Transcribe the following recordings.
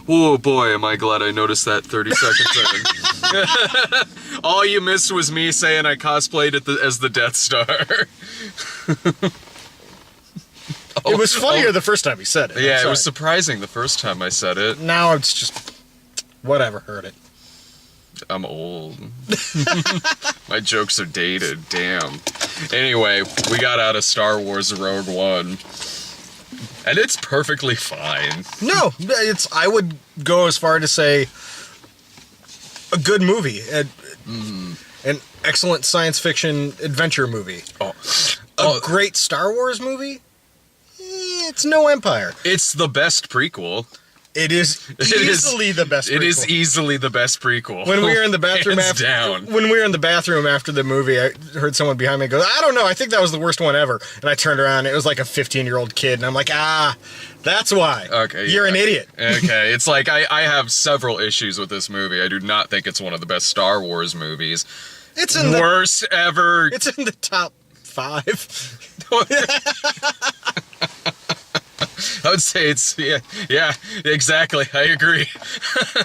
Oh boy, am I glad I noticed that 30 seconds in. All you missed was me saying I cosplayed as the Death Star. It was funnier the first time he said it. Yeah, it was surprising the first time I said it. Now it's just... whatever, heard it. I'm old. My jokes are dated, damn. Anyway, we got out of Star Wars Rogue One. And it's perfectly fine. No, I would go as far to say a good movie. An excellent science fiction adventure movie. A great Star Wars movie? It's no Empire. It's the best prequel. It is easily the best prequel. It is easily the best prequel. When we were in the bathroom when we were in the bathroom after the movie, I heard someone behind me go, I don't know, I think that was the worst one ever. And I turned around, and it was like a 15-year-old kid, and I'm like, that's why. Okay. You're an idiot. Okay. It's like, I have several issues with this movie. I do not think it's one of the best Star Wars movies. It's in the worst ever. It's in the top 5. I would say it's, yeah, exactly. I agree.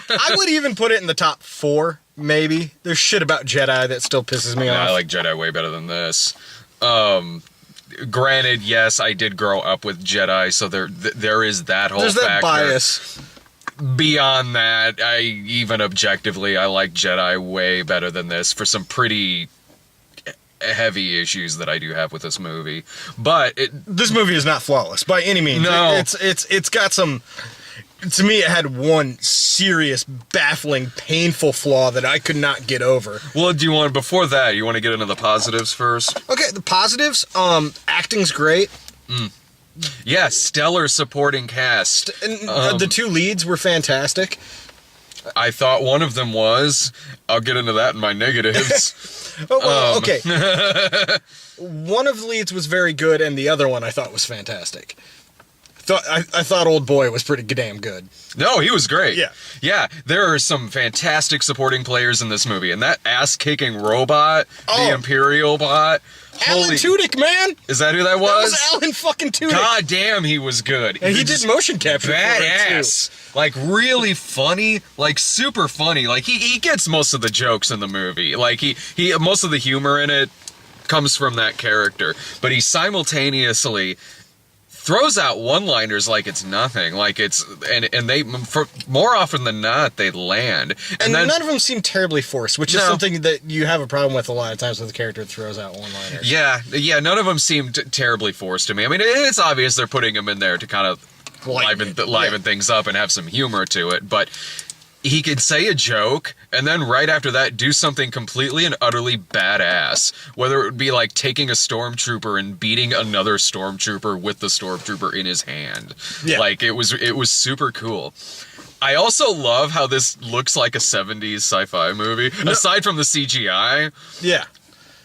I would even put it in the top 4, maybe. There's shit about Jedi that still pisses me off. I like Jedi way better than this. Granted, yes, I did grow up with Jedi, so there is that whole factor. There's that bias. Beyond that, even objectively, I like Jedi way better than this for some pretty heavy issues that I do have with this movie. But this movie is not flawless by any means. No. It's got some... To me, it had one serious, baffling, painful flaw that I could not get over. Well, before that, you want to get into the positives first? Okay, the positives, acting's great. Yeah, stellar supporting cast. And the 2 leads were fantastic. I thought one of them was. I'll get into that in my negatives. Okay. One of the leads was very good, and the other one I thought was fantastic. I thought Old Boy was pretty damn good. No, he was great. Yeah. Yeah, there are some fantastic supporting players in this movie, and that ass-kicking robot, the Imperial bot... Alan Tudyk, man! Is that who that was? That was Alan fucking Tudyk. God damn, he was good. And he did motion capture. Badass. Like, really funny. Like, super funny. Like, he gets most of the jokes in the movie. Like, he most of the humor in it comes from that character. But he simultaneously throws out one-liners like it's nothing. Like, it's... And they... more often than not, they land. And then, none of them seem terribly forced, which is something that you have a problem with a lot of times with a character that throws out one-liners. Yeah, none of them seem terribly forced to me. I mean, it's obvious they're putting them in there to kind of liven things up and have some humor to it, but he could say a joke and then right after that do something completely and utterly badass. Whether it would be like taking a stormtrooper and beating another stormtrooper with the stormtrooper in his hand. Yeah. Like, it was super cool. I also love how this looks like a 70s sci-fi movie. No. Aside from the CGI. Yeah.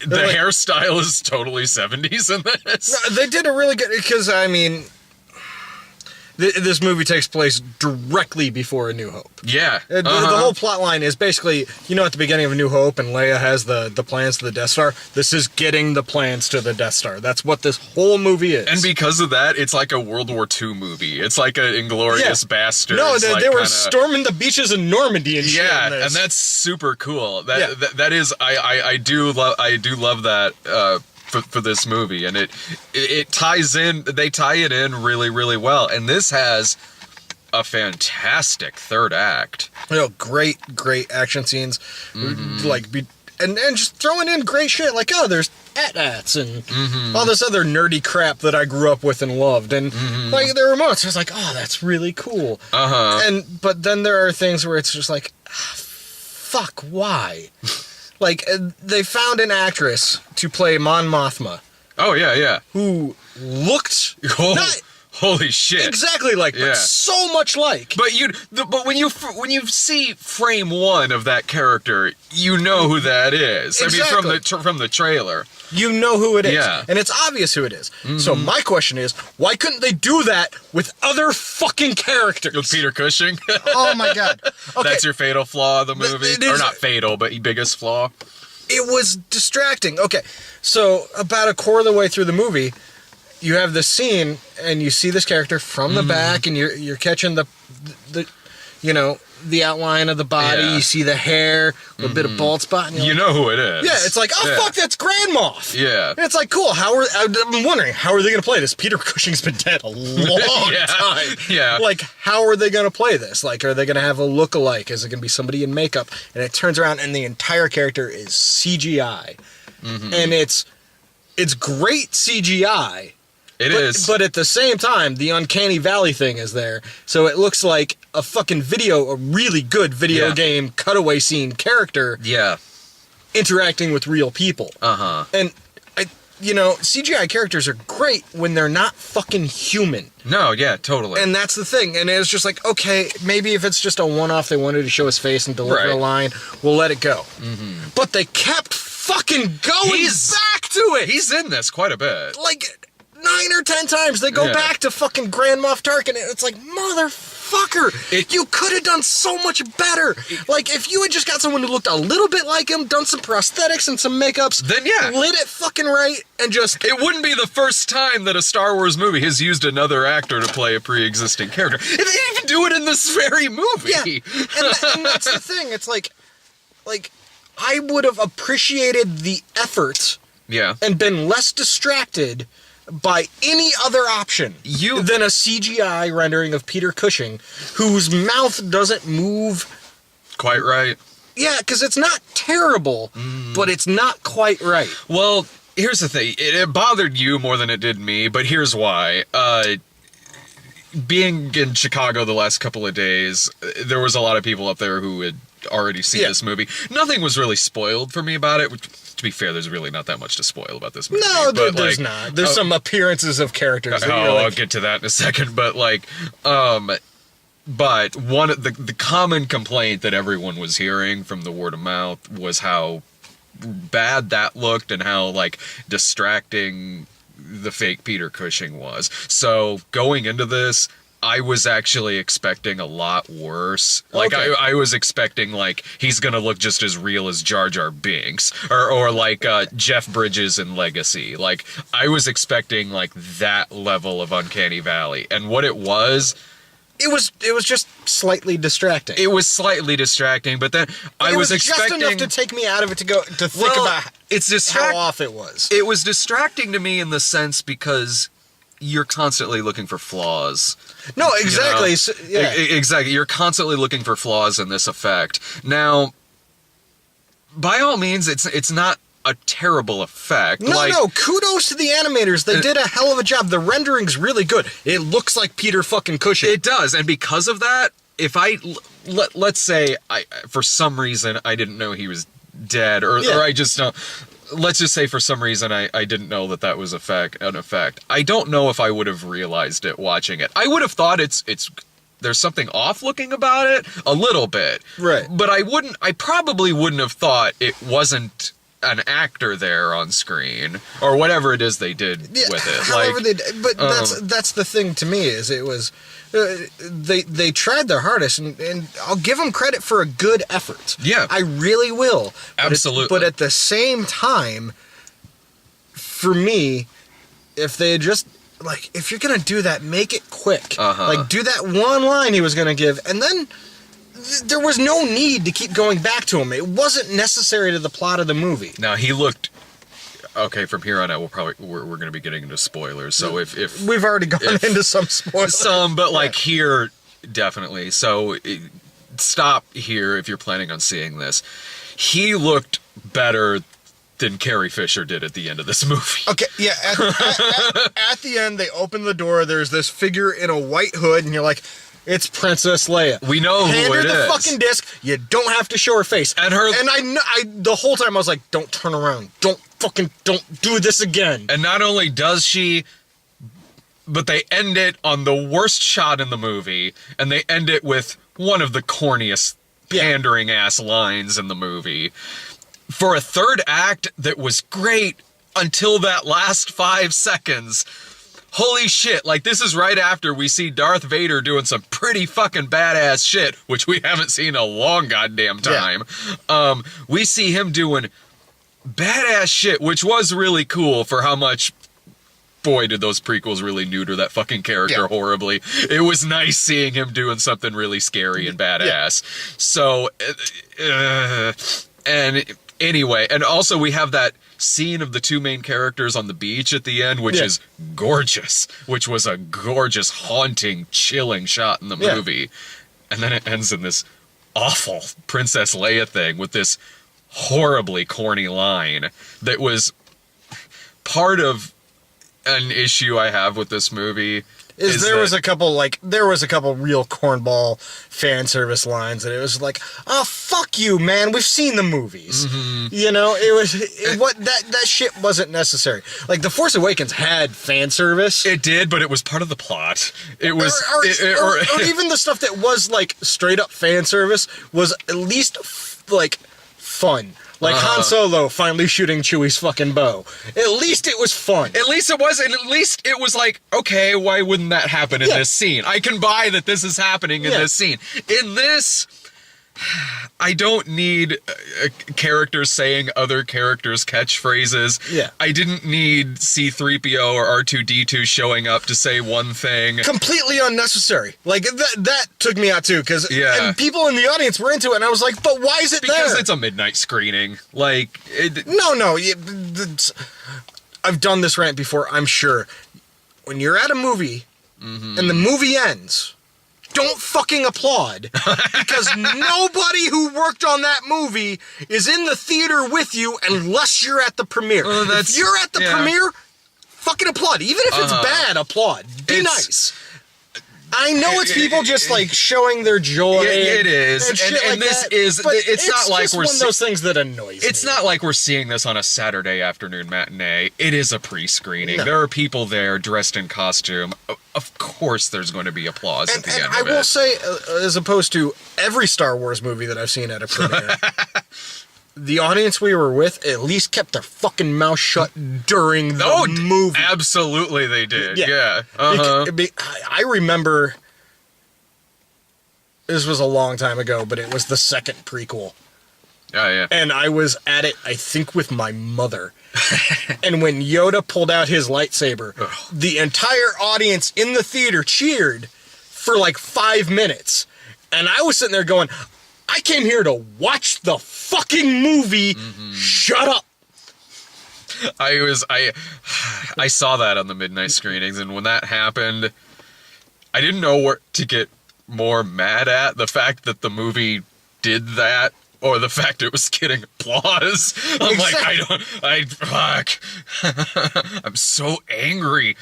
The hairstyle is totally 70s in this. No, they did a really good... Because, I mean... This movie takes place directly before A New Hope. Yeah. The whole plot line is basically, at the beginning of A New Hope, and Leia has the plans to the Death Star. This is getting the plans to the Death Star. That's what this whole movie is. And because of that, it's like a World War II movie. It's like an Inglourious Bastards. No, they were storming the beaches in Normandy and shit. Yeah, and that's super cool. That is, I do love that. For this movie, and it ties in. They tie it in really, really well, and this has a fantastic third act. Great action scenes, and just throwing in great shit like there's AT-ATs and all this other nerdy crap that I grew up with and loved, and like there were moments I was like, that's really cool. But then there are things where it's just like, fuck, why? Like, they found an actress to play Mon Mothma. Oh, yeah. Who looked... Holy shit. Exactly like, but so much like. But when you see frame 1 of that character, you know who that is. Exactly. I mean, from the trailer. You know who it is. Yeah. And it's obvious who it is. So my question is, why couldn't they do that with other fucking characters? With Peter Cushing? Oh my god. Okay. That's your fatal flaw of the movie? Or not fatal, but biggest flaw? It was distracting. Okay, so about a quarter of the way through the movie, you have this scene, and you see this character from the back, and you're catching you know, the outline of the body. Yeah. You see the hair, a little bit of bald spot. And You know who it is. yeah, it's like, oh, Yeah. fuck, that's Grand Moff. Yeah. And it's like, cool. I'm wondering, how are they going to play this? Peter Cushing's been dead a long Yeah. time. Yeah. Like, how are they going to play this? Like, are they going to have a look-alike? Is it going to be somebody in makeup? And it turns around, and the entire character is CGI. And it's great CGI. It is. But at the same time, the Uncanny Valley thing is there. So it looks like a fucking a really good video Yeah. game cutaway scene character yeah. interacting with real people. Uh-huh. And, CGI characters are great when they're not fucking human. No, yeah, totally. And that's the thing. And it's just like, okay, maybe if it's just a one-off, they wanted to show his face and deliver Right. a line, we'll let it go. But they kept fucking going back to it. He's in this quite a bit. Like 9 or 10 times they go Yeah. back to fucking Grand Moff Tarkin, and it's like, motherfucker, you could have done so much better. Like, if you had just got someone who looked a little bit like him, done some prosthetics and some makeups, Then, yeah. lit it fucking right, and just It wouldn't be the first time that a Star Wars movie has used another actor to play a pre-existing character. They even do it in this very movie. yeah. And that's the thing. It's like I would have appreciated the effort Yeah. and been less distracted by any other option than a CGI rendering of Peter Cushing, whose mouth doesn't move. Quite right. Yeah, because it's not terrible, but it's not quite right. Well, here's the thing. It bothered you more than it did me, but here's why. Being in Chicago the last couple of days, there was a lot of people up there who had already seen Yeah. this movie. Nothing was really spoiled for me about it. Which, to be fair, there's really not that much to spoil about this movie. No, but, there's like, not. There's some appearances of characters. That you're I'll like, get to that in a second. But but one of the common complaint that everyone was hearing from the word of mouth was how bad that looked and how like distracting the fake Peter Cushing was. So going into this, I was actually expecting a lot worse. Like Okay. I was expecting like he's gonna look just as real as Jar Jar Binks or like Jeff Bridges in Legacy. Like I was expecting like that level of Uncanny Valley, and what it was just slightly distracting. it was slightly distracting. But then I It was expecting just enough to take me out of it to think about it's how off it was. It was distracting to me in the sense because you're constantly looking for flaws. No, exactly. You know? So, yeah. Exactly. You're constantly looking for flaws in this effect. Now, by all means, it's not a terrible effect. No, kudos to the animators. They did a hell of a job. The rendering's really good. It looks like Peter fucking Cushing. It does, and because of that, if let's say for some reason I didn't know he was dead, or I just know. Let's just say for some reason I didn't know that was an effect. I don't know if I would have realized it watching it. I would have thought it's there's something off looking about it a little bit. Right. But I probably wouldn't have thought it wasn't an actor there on screen or whatever it is they did with it. However they did, but that's the thing to me is it was they tried their hardest and I'll give them credit for a good effort. Yeah. I really will. Absolutely. But at the same time, for me, if they had just like if you're gonna do that, make it quick. Like do that one line he was gonna give, and then there was no need to keep going back to him. It wasn't necessary to the plot of the movie. Now he looked okay. From here on out, we're going to be getting into spoilers. So if We've already gone into some spoilers. but like here definitely. So stop here if you're planning on seeing this. He looked better than Carrie Fisher did at the end of this movie. Okay, yeah. At the end, they open the door. There's this figure in a white hood, and you're like, it's Princess Leia. We know Hand who her it the is. fucking disc. You don't have to show her face. And I the whole time I was like, don't turn around. Don't do this again. And not only does she, but they end it on the worst shot in the movie, and they end it with one of the corniest pandering ass lines in the movie. For a third act that was great until that last 5 seconds. Holy shit, like this is right after we see Darth Vader doing some pretty fucking badass shit, which we haven't seen in a long goddamn time. Yeah. We see him doing badass shit, which was really cool for how much boy, did those prequels really neuter that fucking character horribly. It was nice seeing him doing something really scary and badass. So, and anyway, and also we have that scene of the two main characters on the beach at the end, which is gorgeous, which was a gorgeous, haunting, chilling shot in the movie. And then it ends in this awful Princess Leia thing with this horribly corny line that was part of an issue I have with this movie. There was a couple real cornball fan service lines that it was like, oh, fuck you, man, we've seen the movies. You know, that shit wasn't necessary. Like, The Force Awakens had fan service. It did, but it was part of the plot. It was or even the stuff that was like straight up fan service was at least like fun. Like Han Solo finally shooting Chewie's fucking bow. At least it was fun. At least it was, and at least it was like, okay, why wouldn't that happen in this scene? I can buy that this is happening in this scene. In this, I don't need characters saying other characters' catchphrases. Yeah. I didn't need C-3PO or R2-D2 showing up to say one thing. Completely unnecessary. Like, that took me out, too, because and people in the audience were into it, and I was like, but why is it there? Because it's a midnight screening. Like, No. I've done this rant before, I'm sure. When you're at a movie, and the movie ends, don't fucking applaud, because nobody who worked on that movie is in the theater with you unless you're at the premiere. If you're at the premiere, fucking applaud. Even if it's bad, applaud. Be nice. I know it's people just like showing their joy. It is, and this is. It's not like we're one of those things that annoys me. It's not like we're seeing this on a Saturday afternoon matinee. It is a pre-screening. No. There are people there dressed in costume. Of course, there's going to be applause at the end of it. I will say, as opposed to every Star Wars movie that I've seen at a premiere, the audience we were with at least kept their fucking mouth shut during the movie. Absolutely, they did. Yeah. I remember, this was a long time ago, but it was the second prequel. Oh, yeah. And I was at it, I think, with my mother. And when Yoda pulled out his lightsaber, the entire audience in the theater cheered for like 5 minutes. And I was sitting there going, I came here to watch the fucking movie. Shut up. I saw that on the midnight screenings, and when that happened, I didn't know what to get more mad at. The fact that the movie did that, or the fact it was getting applause. Fuck. I'm so angry.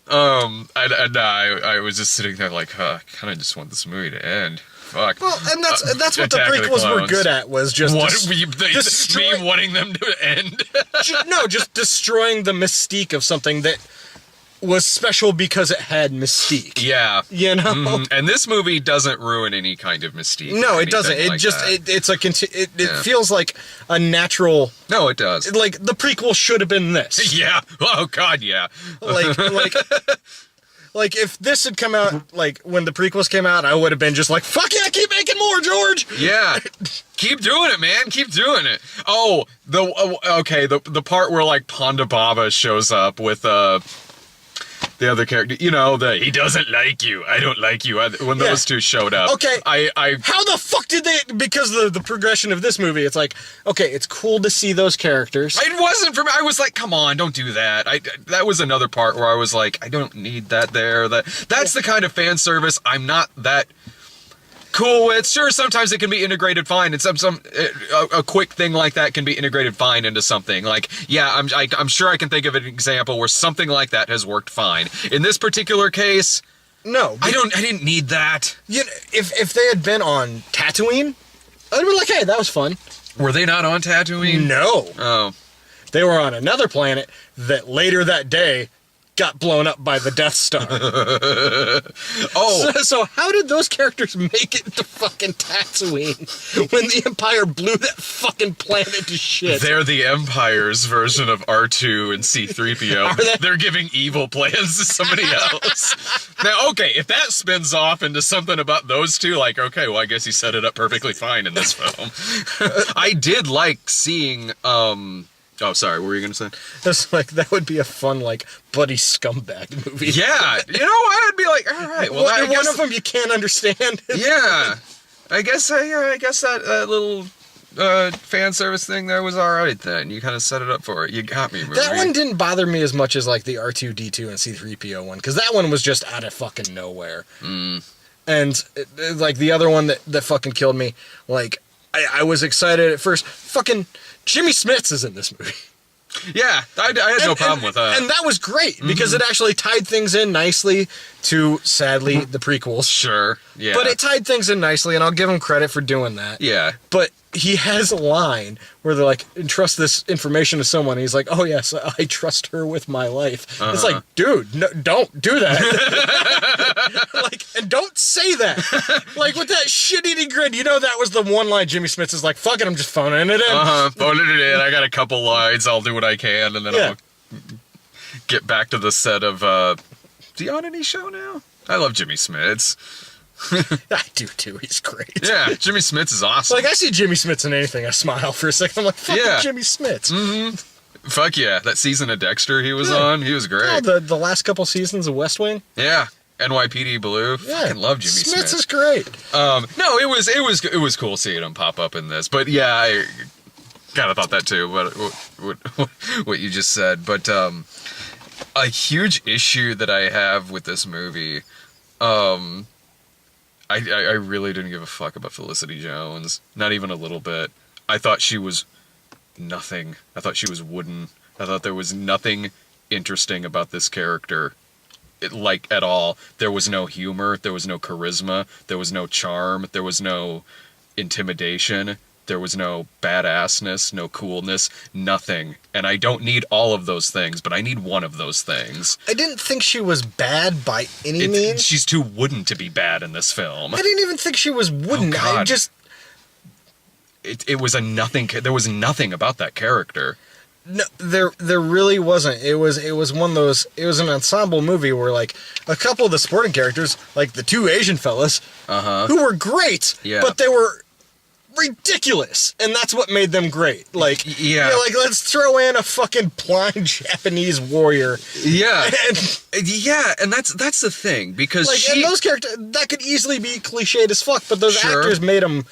I was just sitting there like, I kind of just want this movie to end. Fuck. Well, and that's what the prequels were good at, was just me wanting them to end. just destroying the mystique of something that was special because it had mystique. Yeah. You know? And this movie doesn't ruin any kind of mystique. No, it doesn't. It just it feels like a natural. No, it does. Like the prequel should have been this. Yeah. Oh God, yeah. Like if this had come out, like when the prequels came out, I would have been just like, fuck yeah, keep making more, George. Yeah, keep doing it, man. Keep doing it. Oh, the part where like Ponda Baba shows up with the other character, you know, he doesn't like you, I don't like you. When those two showed up, okay, I how the fuck did they? Because the progression of this movie, it's like, okay, it's cool to see those characters. It wasn't for me. I was like, come on, don't do that. That was another part where I was like, I don't need that there. That's the kind of fan service I'm not that cool with. Sure, sometimes it can be integrated fine, and a quick thing like that can be integrated fine into something. Like, yeah, I'm sure I can think of an example where something like that has worked fine. In this particular case, no, I didn't need that. You know, if they had been on Tatooine, I'd have been like, hey, that was fun. Were they not on Tatooine? No. Oh. They were on another planet that later that day got blown up by the Death Star. So how did those characters make it to fucking Tatooine when the Empire blew that fucking planet to shit? They're the Empire's version of R2 and C-3PO. They're giving evil plans to somebody else. Now, okay, if that spins off into something about those two, like, okay, well, I guess he set it up perfectly fine in this film. I did like seeing Oh, sorry. What were you gonna say? It's like that would be a fun like buddy scumbag movie. Yeah, you know what? I'd be like, all right. Well, I guess one of them you can't understand. yeah, I guess that little fan service thing there was all right. Then you kind of set it up for it. You got me. Movie. That one didn't bother me as much as like the R2D2 and C3PO one, because that one was just out of fucking nowhere. And like the other one that fucking killed me, like I was excited at first. Fucking Jimmy Smits is in this movie. Yeah, I had no problem with that. And that was great, because it actually tied things in nicely to, sadly, the prequels. Sure, yeah. But it tied things in nicely, and I'll give him credit for doing that. Yeah. But he has a line where they're like, entrust this information to someone. And he's like, oh, yes, I trust her with my life. It's like, dude, no, don't do that. Like, and don't say that. Like, with that shit-eating grin, you know that was the one line Jimmy Smits is like, fuck it, I'm just phoning it in. Phoning it in. I got a couple lines. I'll do what I can, and then Yeah. I'll get back to the set of, the on any show now? I love Jimmy Smits. I do, too. He's great. Yeah, Jimmy Smits is awesome. Like, I see Jimmy Smits in anything, I smile for a second. I'm like, fuck Yeah. Jimmy Smits. Fuck yeah, that season of Dexter he was on, he was great. Oh, the last couple seasons of West Wing. Yeah, NYPD Blue. Yeah. Fucking love Jimmy Smits. Smits is great. No, it was cool seeing him pop up in this, but yeah, I kind of thought that too. What you just said, but a huge issue that I have with this movie, I really didn't give a fuck about Felicity Jones, not even a little bit. I thought she was nothing. I thought she was wooden. I thought there was nothing interesting about this character, like at all. There was no humor. There was no charisma. There was no charm. There was no intimidation. There was no badassness, no coolness, nothing. And I don't need all of those things, but I need one of those things. I didn't think she was bad by any means. She's too wooden to be bad in this film. I didn't even think she was wooden. Oh, God. I just... It was a nothing. There was nothing about that character. No, there really wasn't. It was one of those. It was an ensemble movie where like a couple of the supporting characters, like the two Asian fellas, who were great, Yeah. but they were ridiculous, and that's what made them great. Like, Yeah. like let's throw in a fucking blind Japanese warrior. Yeah, And yeah, and that's the thing, because like, and those characters that could easily be cliched as fuck, but those Sure. actors made them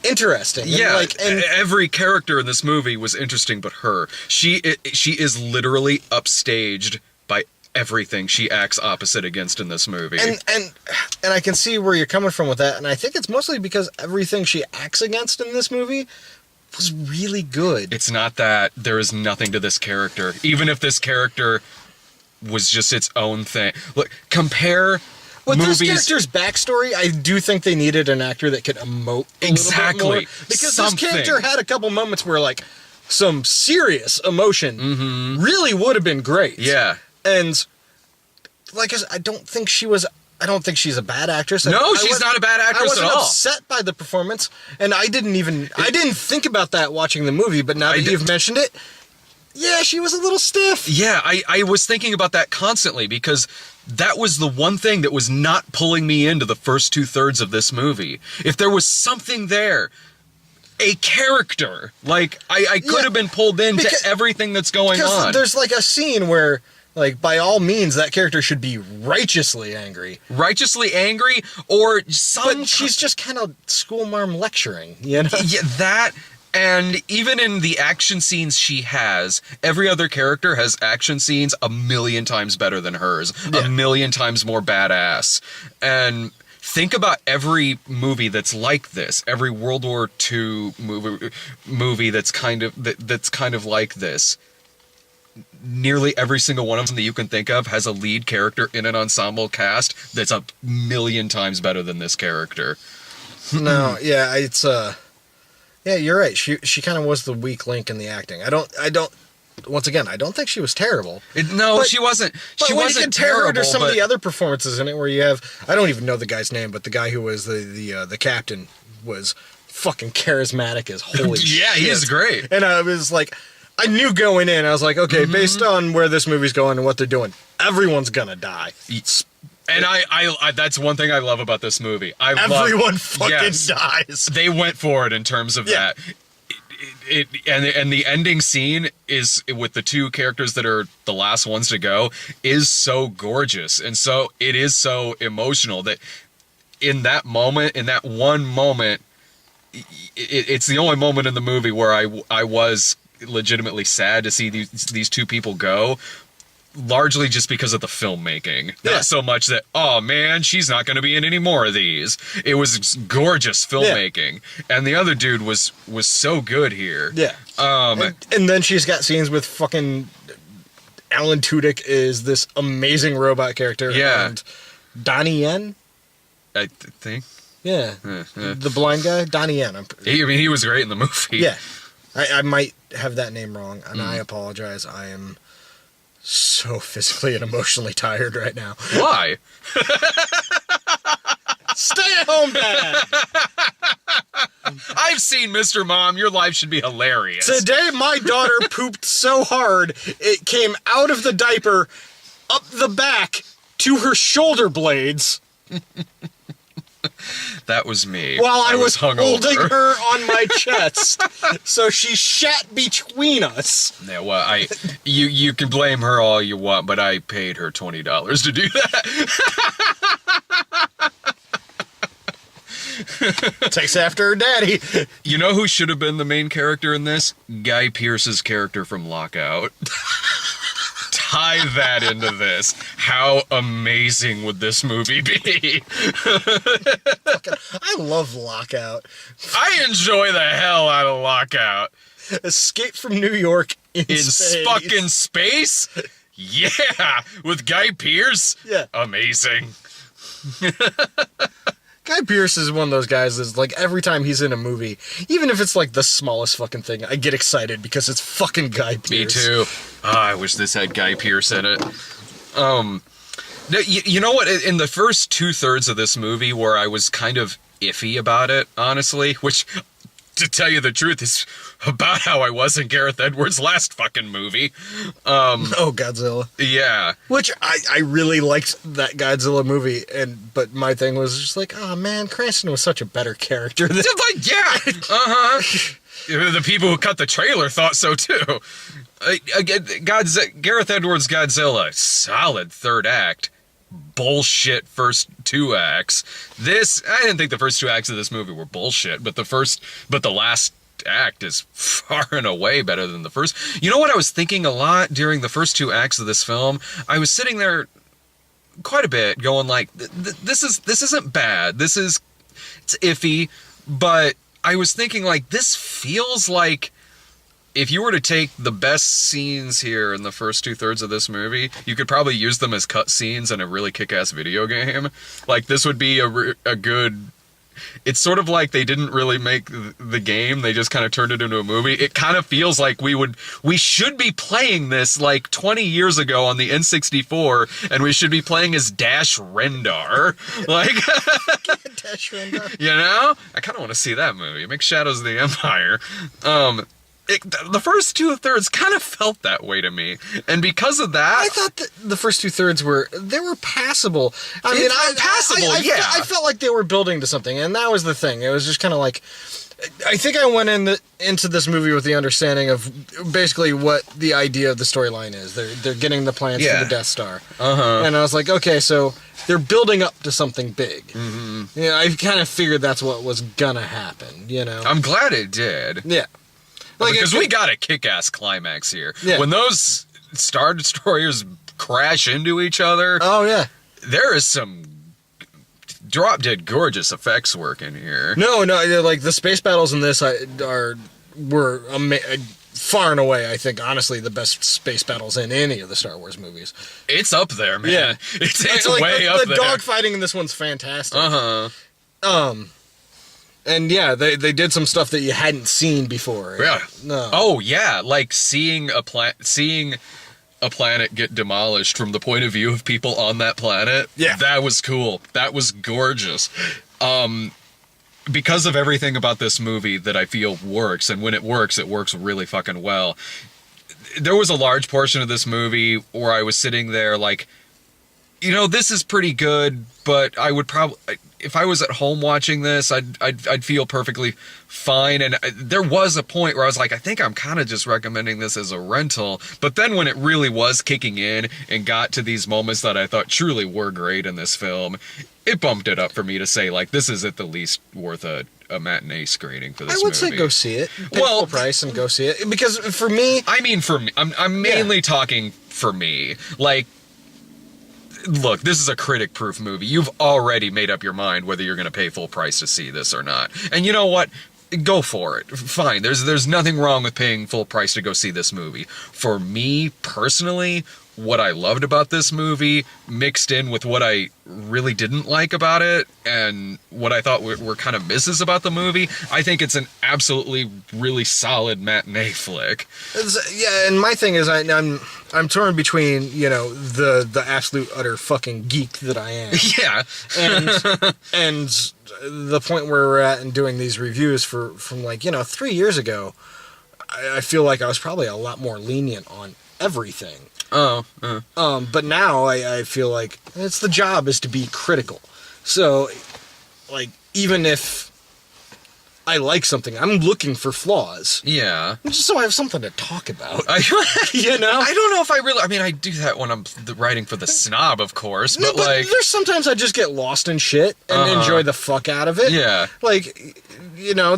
interesting. And yeah, like, and every character in this movie was interesting, but her. She is literally upstaged by everything she acts opposite against in this movie. And I can see where you're coming from with that, and I think it's mostly because everything she acts against in this movie was really good. It's not that there is nothing to this character, even if this character was just its own thing. Look, compare With movies. this character's backstory, I do think they needed an actor that could emote a Exactly. little bit more, because Something. this character had a couple moments where like some serious emotion really would have been great. Yeah. And like I don't think she's a bad actress. No, she's not a bad actress I wasn't at all. upset by the performance, and I didn't think about that watching the movie, but now that you've mentioned it, yeah, she was a little stiff. Yeah, I was thinking about that constantly, because that was the one thing that was not pulling me into the first 2/3 of this movie. If there was something there, a character, like I could have been pulled into Because- everything that's going Because on. there's like a scene where, like, by all means, that character should be righteously angry. Righteously angry, or some. But she's just kind of schoolmarm lecturing, you know? Yeah, that. And even in the action scenes she has, every other character has action scenes a million times better than hers, Yeah. a million times more badass. And think about every movie that's like this, every World War II movie that's kind of like this. Nearly every single one of them that you can think of has a lead character in an ensemble cast that's a million times better than this character. No, yeah, it's yeah, you're right. She kind of was the weak link in the acting. I don't once again, I don't think she was terrible. No, But- she wasn't. But She when wasn't you compare terrible. her to some of but- the other performances in it, where you have, I don't even know the guy's name, but the guy who was the captain was fucking charismatic as holy shit. Yeah, he is great. And I was like, I knew going in, I was like, okay, based on where this movie's going and what they're doing, everyone's gonna die. And I that's one thing I love about this movie. Everyone fucking yes. dies. They went for it in terms of Yeah. that. and the ending scene is with the two characters that are the last ones to go is so gorgeous, and so it is so emotional that in that moment, in that one moment, it's the only moment in the movie where I was legitimately sad to see these two people go. Largely just because of the filmmaking. Yeah. Not so much that, oh man, she's not going to be in any more of these. It was gorgeous filmmaking. Yeah. And the other dude was so good here. Yeah. And then she's got scenes with fucking Alan Tudyk is this amazing robot character. Yeah. And Donnie Yen? I think. Yeah. The blind guy? Donnie Yen. He was great in the movie. Yeah. I might have that name wrong, and I apologize. I am so physically and emotionally tired right now. Why? Stay at home, Dad! I've seen Mr. Mom. Your life should be hilarious. Today, my daughter pooped so hard, it came out of the diaper, up the back, to her shoulder blades. That was me. While I was hungover. holding her on my chest. So she shat between us. Yeah, well, you can blame her all you want, but I paid her $20 to do that. Takes after her daddy. You know who should have been the main character in this? Guy Pearce's character from Lockout. Tie that into this. How amazing would this movie be? I love Lockout. I enjoy the hell out of Lockout. Escape from New York in space. Fucking space? Yeah, with Guy Pearce? Yeah. Amazing. Guy Pearce is one of those guys that's like every time he's in a movie, even if it's like the smallest fucking thing, I get excited because it's fucking Guy Pearce. Me too. Oh, I wish this had Guy Pearce in it. You know what? In the first 2/3 of this movie where I was kind of iffy about it, honestly, which, to tell you the truth, is about how I was in Gareth Edwards' last fucking movie. Oh, Godzilla. Yeah. Which I really liked that Godzilla movie, but my thing was just like, oh man, Cranston was such a better character than... Like, yeah. The people who cut the trailer thought so too. Again, Gareth Edwards' Godzilla, solid third act. Bullshit first 2 acts. I didn't think the first 2 acts of this movie were bullshit, but the last act is far and away better than the first. You know what I was thinking a lot during the first 2 acts of this film? I was sitting there quite a bit going like, this isn't bad. It's iffy, but I was thinking like, this feels like if you were to take the best scenes here in the first 2/3 of this movie, you could probably use them as cut scenes in a really kick-ass video game. Like, this would be a good... It's sort of like they didn't really make the game, they just kind of turned it into a movie. It kind of feels like we should be playing this like 20 years ago on the N64, and we should be playing as Dash Rendar. Like, Dash Rendar. You know? I kind of want to see that movie. Make Shadows of the Empire. The first 2/3 kind of felt that way to me, and because of that, I thought that the first 2/3 were passable. I felt like they were building to something, and that was the thing. It was just kind of like, I think I went into this movie with the understanding of basically what the idea of the storyline is. They're getting the plans for the Death Star, and I was like, okay, so they're building up to something big. Mm-hmm. You know, I kind of figured that's what was gonna happen. You know, I'm glad it did. Yeah. Because we got a kick-ass climax here. Yeah. When those Star Destroyers crash into each other, oh yeah, there is some drop-dead gorgeous effects work in here. No, like the space battles in this were far and away, I think, honestly, the best space battles in any of the Star Wars movies. It's up there, man. Yeah. It's like way up the there. The dogfighting in this one's fantastic. And yeah, they did some stuff that you hadn't seen before. Yeah. No. Oh yeah, like seeing a planet get demolished from the point of view of people on that planet. Yeah. That was cool. That was gorgeous. Because of everything about this movie that I feel works, and when it works really fucking well. There was a large portion of this movie where I was sitting there like, you know, this is pretty good, but I would probably... if I was at home watching this, I'd feel perfectly fine. And there was a point where I was like, I think I'm kind of just recommending this as a rental. But then when it really was kicking in and got to these moments that I thought truly were great in this film, it bumped it up for me to say, like, this is at the least worth a matinee screening for this movie. I would say go see it. Pay Well, full price and go see it. Because for me... I mean, for me, I'm mainly talking for me. Like, look, this is a critic-proof movie. You've already made up your mind whether you're going to pay full price to see this or not. And you know what? Go for it. Fine. There's nothing wrong with paying full price to go see this movie. For me, personally, what I loved about this movie mixed in with what I really didn't like about it and what I thought were kind of misses about the movie, I think it's an absolutely really solid matinee flick. Yeah, and my thing is I'm torn between, you know, the absolute utter fucking geek that I am. Yeah. and the point where we're at in doing these reviews from like, you know, 3 years ago, I feel like I was probably a lot more lenient on everything. But now I feel like it's the job is to be critical. So, like, even if I like something, I'm looking for flaws. Yeah. Just so I have something to talk about. You know? I don't know if I mean, I do that when I'm writing for the snob, of course, but like... there's sometimes I just get lost in shit and enjoy the fuck out of it. Yeah. Like, you know,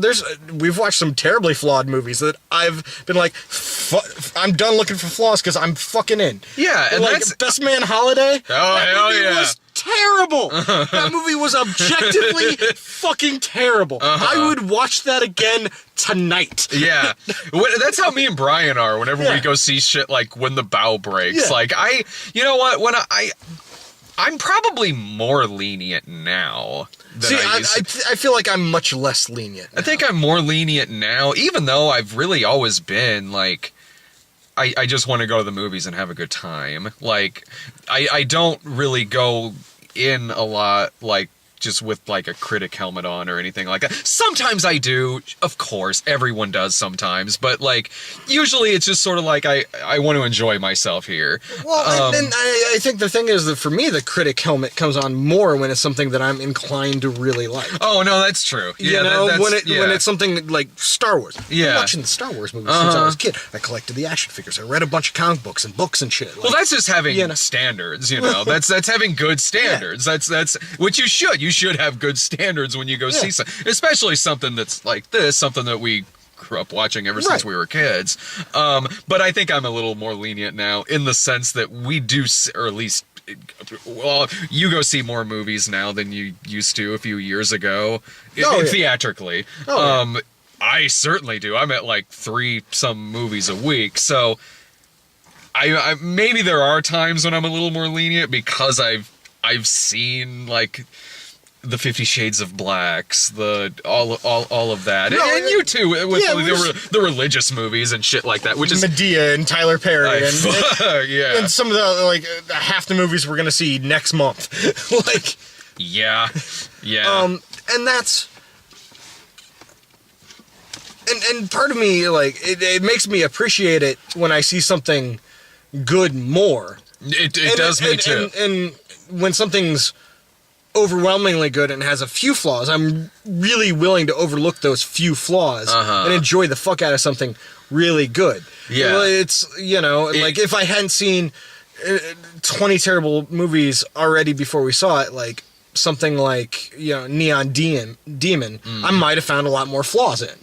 we've watched some terribly flawed movies that I've been like, I'm done looking for flaws because I'm fucking in. Yeah, and like, that's... Best Man Holiday. Oh, hell yeah. Was terrible. That movie was objectively fucking terrible. I would watch that again tonight. Yeah. That's how me and Brian are whenever we go see shit like When the Bow Breaks. Yeah. Like, you know what, when I'm probably more lenient now than I used to. I feel like I'm much less lenient now. I think I'm more lenient now, even though I've really always been, like... I just want to go to the movies and have a good time. Like, I don't really go in a lot, like, just with, like, a critic helmet on or anything like that. Sometimes I do, of course. Everyone does sometimes. But, like, usually it's just sort of like I want to enjoy myself here. Well, and I think the thing is that for me, the critic helmet comes on more when it's something that I'm inclined to really like. Oh, no, that's true. Yeah, you know, when it's something like Star Wars. Yeah. I'm watching the Star Wars movies since I was a kid. I collected the action figures. I read a bunch of comic books and shit. Like, well, that's just having standards, you know. That's having good standards. Yeah. That's what you should. You should have good standards when you go see something, especially something that's like this, something that we grew up watching ever since we were kids. But I think I'm a little more lenient now in the sense that we do, or at least, well, you go see more movies now than you used to a few years ago, theatrically. I certainly do. I'm at like 3 some movies a week, so I maybe there are times when I'm a little more lenient because I've seen like the 50 Shades of Blacks, all of that, and you too with the religious movies and shit like that, which is Medea and Tyler Perry and and some of the like half the movies we're gonna see next month, like and that's and part of me like it makes me appreciate it when I see something good more. It does me too. And when something's overwhelmingly good and has a few flaws, I'm really willing to overlook those few flaws and enjoy the fuck out of something really good. Yeah. Well, it's, you know, like if I hadn't seen 20 terrible movies already before we saw it, like something like, you know, Neon Demon, I might have found a lot more flaws in.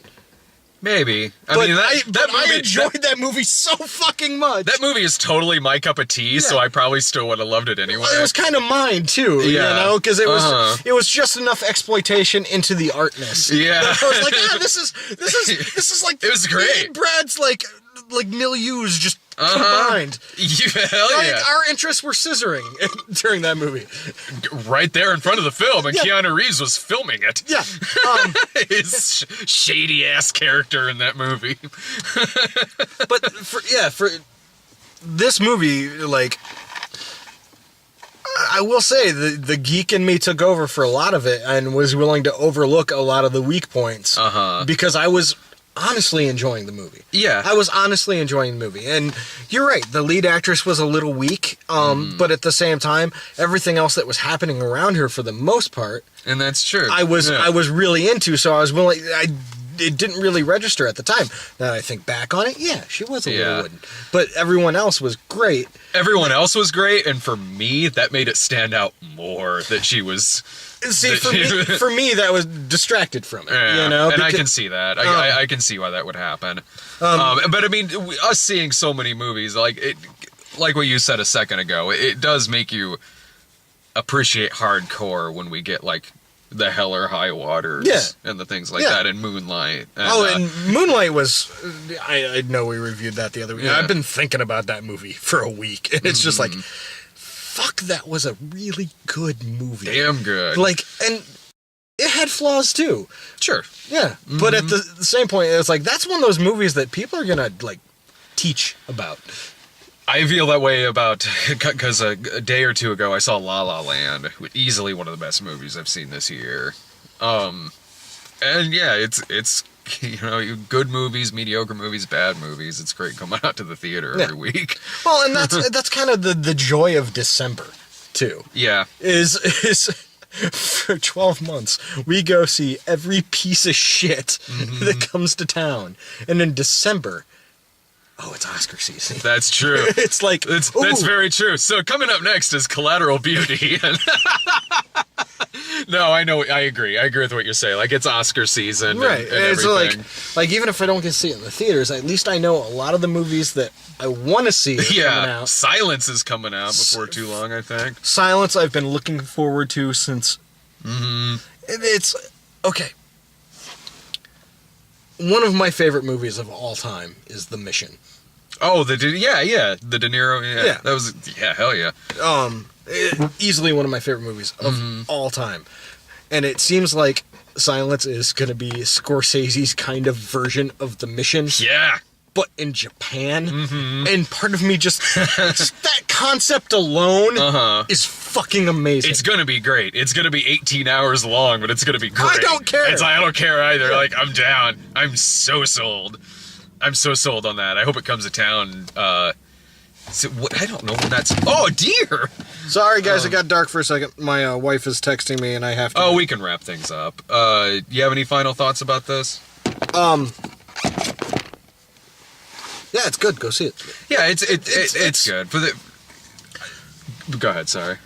Maybe. I enjoyed that movie so fucking much. That movie is totally my cup of tea, so I probably still would have loved it anyway. Well, it was kind of mine too, you know, because it was just enough exploitation into the artness. Yeah, I was like, this is like it was great. Brad's like milieus just combined. Hell yeah. Our interests were scissoring during that movie. Right there in front of the film, and Keanu Reeves was filming it. Yeah. His shady ass character in that movie. But for this movie, like, I will say the geek in me took over for a lot of it and was willing to overlook a lot of the weak points because I was honestly enjoying the movie. Yeah. I was honestly enjoying the movie. And you're right, the lead actress was a little weak, but at the same time, everything else that was happening around her for the most part, And that's true. I was really into, so I was willing. It didn't really register at the time. Now I think back on it, yeah, she was a little wooden, but everyone else was great. Everyone else was great, and for me, that made it stand out more that she was. See, for me, that was distracted from it. Yeah, You know, and I can see that. I can see why that would happen. But I mean, us seeing so many movies, like what you said a second ago, it does make you appreciate hardcore when we get like the Hell or High Waters and the things like that, and Moonlight. And, and Moonlight was. I know we reviewed that the other week. Yeah. I've been thinking about that movie for a week, and it's just like, fuck, that was a really good movie. damn good. Like, and it had flaws too. Sure. Yeah, but at the same point, it's like that's one of those movies that people are gonna like teach about. I feel that way about, because a day or two ago I saw La La Land, easily one of the best movies I've seen this year. And yeah, it's good movies, mediocre movies, bad movies. It's great coming out to the theater every week. Well, and that's kind of the joy of December too. Yeah. Is for 12 months we go see every piece of shit that comes to town, and in December, oh, it's Oscar season. That's true. It's like That's ooh. very true. So coming up next is Collateral Beauty. No, I know. I agree. I agree with what you're saying. Like, it's Oscar season, Right? And it's everything. like even if I don't get to see it in the theaters, at least I know a lot of the movies that I want to see are coming Yeah, out. Silence is coming out before too long, I think. Silence, I've been looking forward to since. It's okay. One of my favorite movies of all time is The Mission. Oh, the De Niro. Yeah. That was hell yeah. Easily one of my favorite movies of all time, and it seems like Silence is going to be Scorsese's kind of version of The Mission. Yeah. But in Japan, and part of me just that concept alone is fucking amazing. It's gonna be great. It's gonna be 18 hours long, but it's gonna be great. I don't care. I don't care either. Like, I'm down. I'm so sold. I'm so sold on that. I hope it comes to town. I don't know when that's. Oh, dear. Sorry, guys, it got dark for a second. My wife is texting me, and I have to. Oh, we can wrap things up. You have any final thoughts about this? Yeah, it's good. Go see it. Yeah, it's good. Go ahead. Sorry.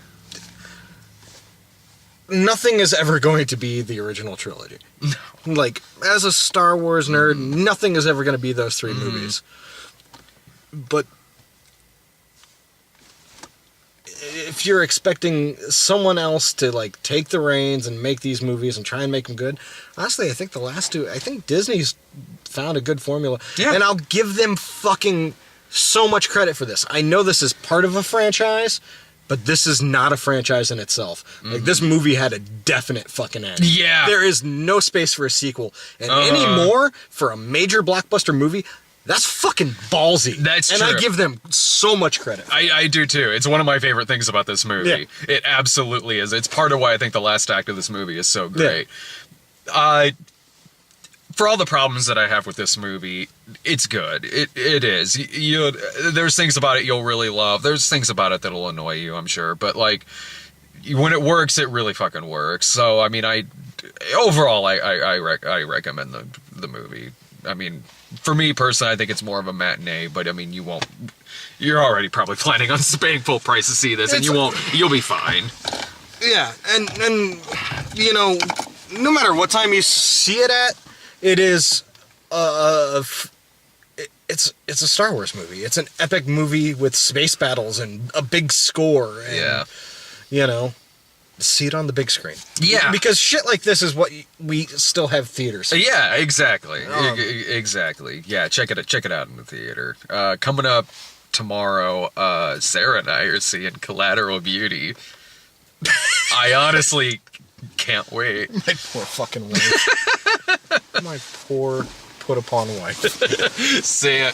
Nothing is ever going to be the original trilogy. No. Like, as a Star Wars nerd, nothing is ever going to be those three movies. But if you're expecting someone else to, like, take the reins and make these movies and try and make them good, honestly, I think the last two, I think Disney's found a good formula. Yeah. And I'll give them fucking so much credit for this. I know this is part of a franchise, but this is not a franchise in itself. Like, this movie had a definite fucking end. Yeah. There is no space for a sequel. And anymore, for a major blockbuster movie, that's fucking ballsy. That's and true. I give them so much credit. I do too. It's one of my favorite things about this movie. Yeah. It absolutely is. It's part of why I think the last act of this movie is so great. For all the problems that I have with this movie, it's good. It is. There's things about it you'll really love. There's things about it that'll annoy you, I'm sure. But, like, when it works, it really fucking works. So, I mean, overall, I recommend the movie. I mean, for me personally, I think it's more of a matinee. But I mean, you're already probably planning on paying full price to see this, and you'll be fine. Yeah, and you know, no matter what time you see it at, it is it's a Star Wars movie. It's an epic movie with space battles and a big score. And, you know, see it on the big screen. Yeah. Because shit like this is what we still have theaters. Yeah, exactly. Exactly. Yeah, check it out in the theater. Coming up tomorrow, Sarah and I are seeing Collateral Beauty. I honestly can't wait. My poor fucking wife. My poor put upon wife. See ya.